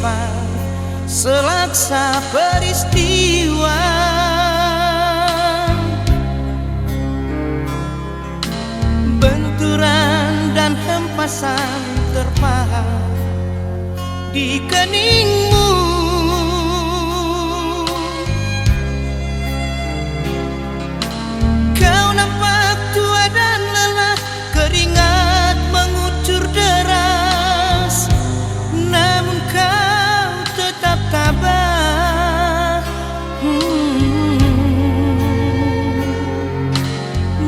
simpan selaksa peristiwa. Benturan dan hempasan terpahat di keningmu. Kau nampak tua dan lelah, keringat mengucur deras, namun kau tetap tabah.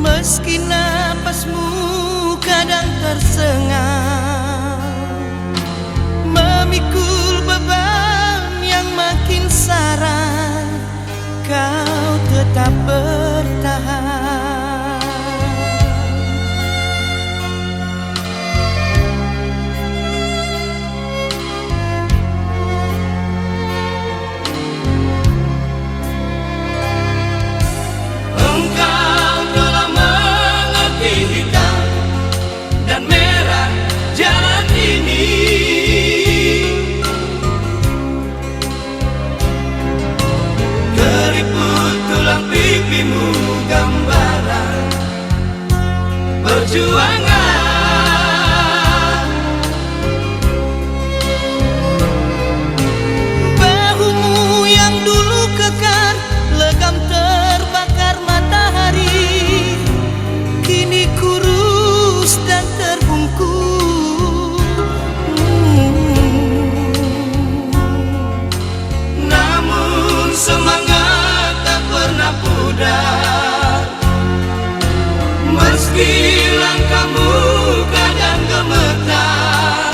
Meski napasmu kadang tersengal, memikul beban yang makin sara, kau tetap bertahan. Engkau telah mengerti hitam dan merah jalan ini. Keriput tulang pipimu gambaran perjuangan. Bahumu yang dulu kekar, legam terbakar matahari, kini kurus dan terbungkus. Namun semangat tak pernah pudar, meski langkahmu kadang gemetar,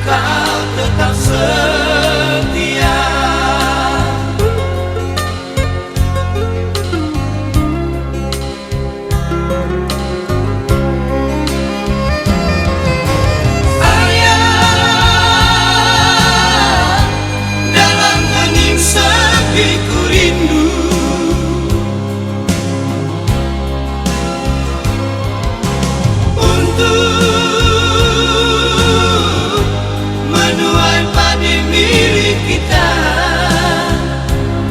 kau tetap setia. Ayah, dalam hening sepi ku rindu. Untuk menuai padi milik kita,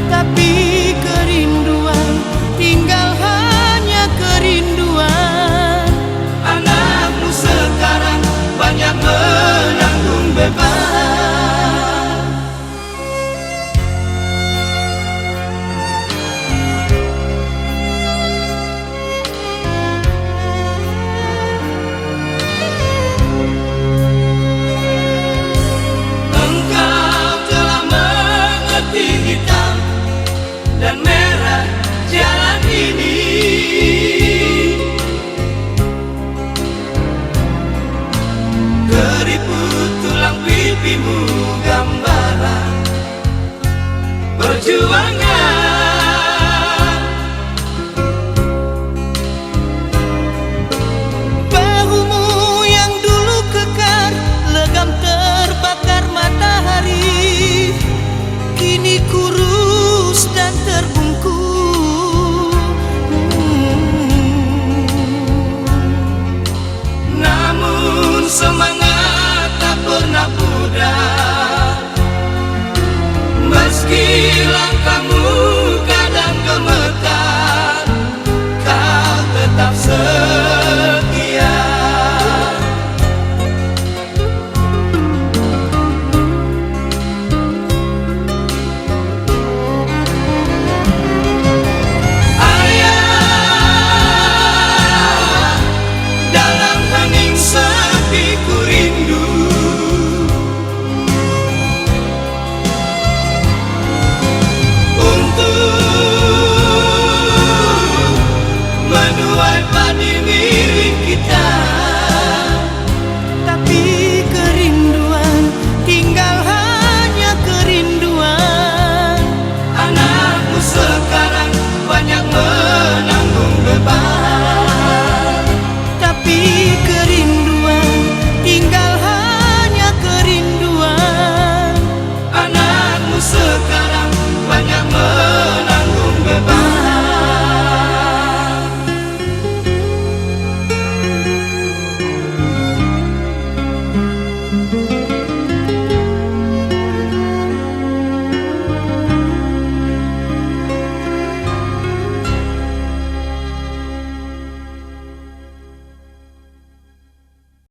Tapi kerinduan tinggal hanya kerinduan. anakmu sekarang banyak menanggung beban. Engkau telah mengerti hitam dan merah jalan ini. Keriput tulang pipimu gambaran perjuangan. Bahumu yang dulu kekar, legam terbakar matahari, kini kurus dan terbungkus. Namun semangat